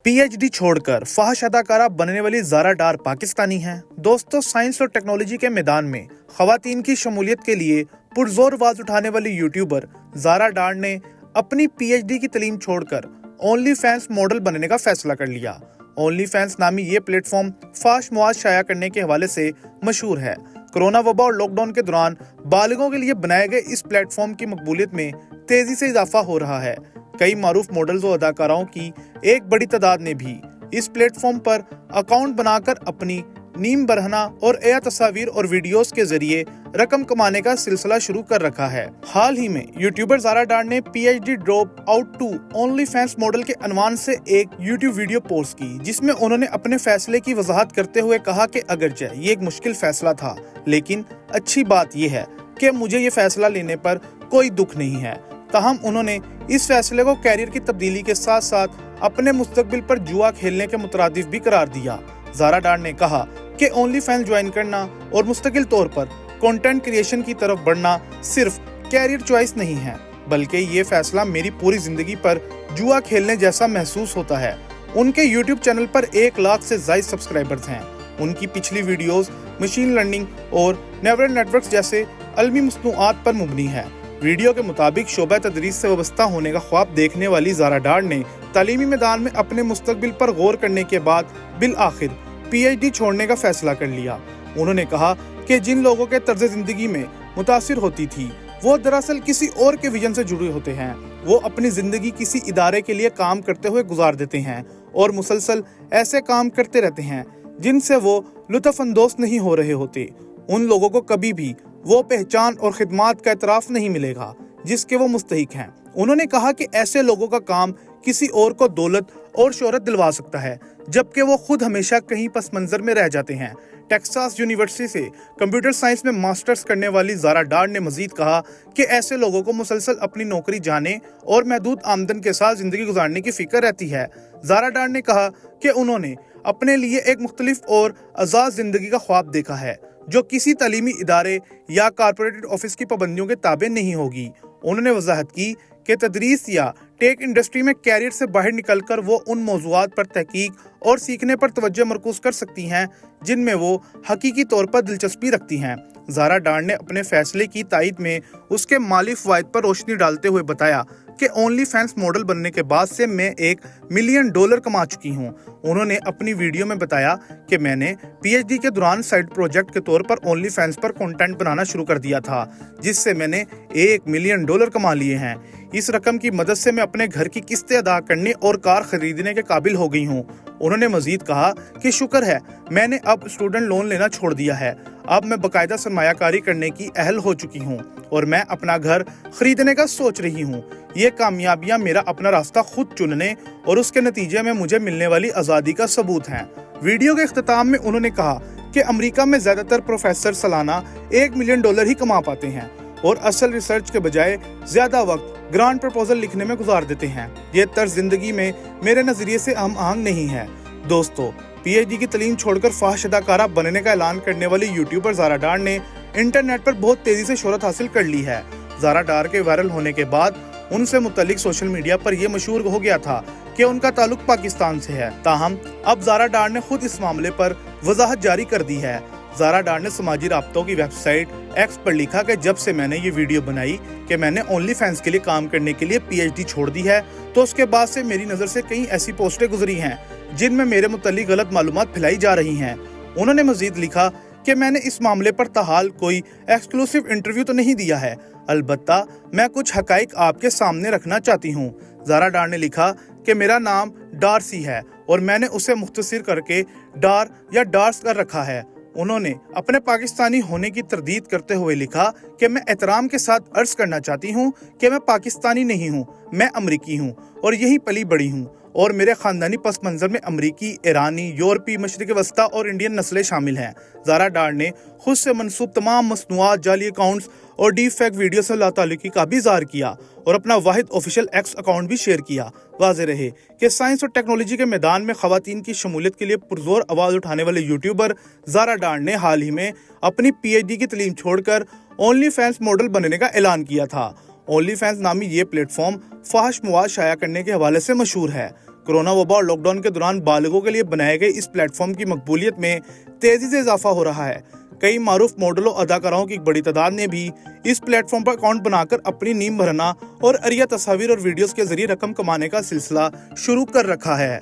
PhD छोड़कर फाहिश अदाकारा बनने वाली ज़ारा डार पाकिस्तानी हैं। दोस्तों, साइंस और टेक्नोलॉजी के मैदान में खवातीन की शमूलियत के लिए पुरजोर आवाज उठाने वाली यूट्यूबर ज़ारा डार ने अपनी पीएचडी की तालीम छोड़कर ओनली फैंस मॉडल बनने का फैसला कर लिया। ओनली फैंस नामी ये प्लेटफॉर्म फाश मवाद शाया करने के हवाले से मशहूर है। कोरोना वबा और लॉकडाउन के दौरान बालिगों के लिए बनाए गए इस प्लेटफॉर्म की मकबूलियत में तेजी से इजाफा हो रहा है। कई मारूफ मॉडल्स और अदाकाराओं की एक बड़ी तादाद ने भी इस प्लेटफॉर्म पर अकाउंट बनाकर अपनी नीम बरहना और एया तस्वीर और वीडियोस के जरिए रकम कमाने का सिलसिला शुरू कर रखा है। हाल ही में यूट्यूबर ज़ारा डार ने PhD drop out to OnlyFans model के अनवान से एक यूट्यूब वीडियो पोस्ट की, जिसमें उन्होंने अपने फैसले की वजाहत करते हुए कहा कि अगरचे ये एक मुश्किल फैसला था, लेकिन अच्छी बात यह है कि मुझे ये फैसला लेने पर कोई दुख नहीं है। ताहम उन्होंने इस फैसले को कैरियर की तब्दीली के साथ साथ अपने मुस्तकबिल पर जुआ खेलने के मुतरादिफ भी करार दिया। ज़ारा डार ने कहा कि ओनली फैंस ज्वाइन करना और मुस्तकिल तौर पर कंटेंट क्रिएशन की तरफ बढ़ना सिर्फ कैरियर चॉइस नहीं है, बल्कि ये फैसला मेरी पूरी जिंदगी पर जुआ खेलने जैसा महसूस होता है। उनके यूट्यूब चैनल पर 1 लाख से ज़ायद सब्सक्राइबर्स हैं। उनकी पिछली वीडियोस मशीन लर्निंग और न्यूरल नेटवर्क्स जैसे अलमी मसनूआत पर मुबनी है। वीडियो के मुताबिक शोबा तदरीस से वाबस्ता होने का ख्वाब देखने वाली ज़ारा डार ने तालीमी मैदान में अपने मुस्तकबिल पर गौर करने के बाद बिल आखिर पीएचडी छोड़ने का फैसला कर लिया। उन्होंने कहा कि जिन लोगों के तर्ज जिंदगी में मुतासिर होती थी वो दरअसल किसी और के विजन से जुड़े होते हैं। वो अपनी जिंदगी किसी इदारे के लिए काम करते हुए गुजार देते हैं और मुसलसल ऐसे काम करते रहते हैं जिनसे वो लुत्फ अंदोज नहीं हो रहे होते। उन लोगों को कभी भी वो पहचान और खिदमात का एतराफ नहीं मिलेगा जिसके वो मुस्तहिक हैं। उन्होंने कहा कि ऐसे लोगों का काम किसी और को दौलत और शोहरत दिलवा सकता है, जबकि वो खुद हमेशा कहीं पस मंजर में रह जाते हैं। टेक्सास यूनिवर्सिटी से कंप्यूटर साइंस में मास्टर्स करने वाली ज़ारा डार ने मजीद कहा कि ऐसे लोगों को मुसलसल अपनी नौकरी जाने और महदूद आमदन के साथ जिंदगी गुजारने की फिक्र रहती है। ज़ारा डार ने कहा कि उन्होंने अपने लिए एक मुख्तलिफ और आज़ाद जिंदगी का ख्वाब देखा है जो किसी तालीमी इदारे या कारपोरेट ऑफिस की पाबंदियों के ताबे नहीं होगी। उन्होंने वजाहत की कि तदरीस या टेक इंडस्ट्री में कैरियर से बाहर निकलकर वो उन मौज़ूआत पर तहकीक और सीखने पर तवज्जो मरकूज कर सकती हैं जिनमें वो हकीकी तौर पर दिलचस्पी रखती हैं। ज़ारा डार ने अपने फैसले की तायद में उसके माली फ़वाइद पर रोशनी डालते हुए बताया कि ओनली फैंस मॉडल बनने के बाद से मैं $1 मिलियन कमा चुकी हूँ। उन्होंने अपनी वीडियो में बताया कि मैंने पीएचडी के दौरान साइड प्रोजेक्ट के तौर पर ओनली फैंस पर कंटेंट बनाना शुरू कर दिया था, जिससे मैंने $1 मिलियन कमा लिए हैं। इस रकम की मदद से मैं अपने घर की किस्तें अदा करने और कार खरीदने के काबिल हो गई हूँ। उन्होंने मजीद कहा कि शुक्र है मैंने अब स्टूडेंट लोन लेना छोड़ दिया है। अब मैं बाकायदा सरमायाकारी करने की अहल हो चुकी हूँ और मैं अपना घर खरीदने का सोच रही हूँ। ये कामयाबियाँ मेरा अपना रास्ता खुद चुनने और उसके नतीजे में मुझे मिलने वाली आज़ादी का सबूत हैं। वीडियो के इख्तिताम में उन्होंने कहा कि अमेरिका में ज्यादातर प्रोफेसर सालाना $1 मिलियन ही कमा पाते हैं और असल रिसर्च के बजाय ज्यादा वक्त ग्रांट प्रपोजल लिखने में गुजार देते हैं। ये तर्ज जिंदगी में मेरे नजरिए से हम आहंग नहीं है। दोस्तों, पीएचडी की तालीम छोड़कर फाहिश अदाकारा बनने का ऐलान करने वाली यूट्यूबर ज़ारा डार ने इंटरनेट पर बहुत तेजी से शोहरत हासिल कर ली है। ज़ारा डार के वायरल होने के बाद उनसे मुतल्लिक सोशल मीडिया पर यह मशहूर हो गया था कि उनका ताल्लुक पाकिस्तान से है। ताहम अब ज़ारा डार ने खुद इस मामले पर वजाहत जारी कर दी है। ज़ारा डार ने समाजी राब्तों की वेबसाइट एक्स पर लिखा कि जब से मैंने ये वीडियो बनाई कि मैंने ओनली फैंस के लिए काम करने के लिए पीएचडी छोड़ दी है, तो उसके बाद से मेरी नज़र से कई ऐसी पोस्टें गुजरी हैं जिनमें मेरे मुतल्लिक गलत मालूमात फैलाई जा रही हैं। उन्होंने मजीद लिखा कि मैंने इस मामले पर ताहाल कोई एक्सक्लूसिव इंटरव्यू तो नहीं दिया है, अलबत्ता मैं कुछ हकाइक आपके सामने रखना चाहती हूँ। ज़ारा डार ने लिखा कि मेरा नाम डार्सी है और मैंने उसे मुख्तसर करके डार या डार्स कर रखा है। उन्होंने अपने पाकिस्तानी होने की तरदीद करते हुए लिखा कि मैं एहतराम के साथ अर्ज करना चाहती हूँ कि मैं पाकिस्तानी नहीं हूँ, मैं अमरीकी हूँ और यहीं पली बड़ी हूँ और मेरे खानदानी पस मंजर में अमरीकी, ईरानी, यूरोपी, मशरिक वस्ता और इंडियन नस्लें शामिल हैं। ज़ारा डार ने खुद से मनसूब तमाम मसनूआत, जाली अकाउंट्स और डीप फेक वीडियो से लाताल्लुकी का भी इज़हार किया और अपना वाहिद ऑफिशियल एक्स अकाउंट भी शेयर किया। वाज़ेह रहे कि साइंस और टेक्नोलॉजी के मैदान में खवातीन की शमूलियत के लिए पुरजोर आवाज़ उठाने वाले यूट्यूबर ज़ारा डार ने हाल ही में अपनी पीएचडी की तालीम छोड़कर ओनली फैंस मॉडल बनने का ऐलान किया था। ओनली फैंस नामी ये प्लेटफॉर्म फाहिश मवाद शाया करने के हवाले से मशहूर है। कोरोना वबा और लॉकडाउन के दौरान बालिगों के लिए बनाए गए इस प्लेटफॉर्म की मकबूलियत में तेजी से इजाफा हो रहा है। कई मारूफ मॉडलों अदाकाराओं की एक बड़ी तादाद ने भी इस प्लेटफॉर्म पर अकाउंट बनाकर अपनी नींव भरना और अरिया तस्वीर और वीडियोस के जरिए रकम कमाने का सिलसिला शुरू कर रखा है।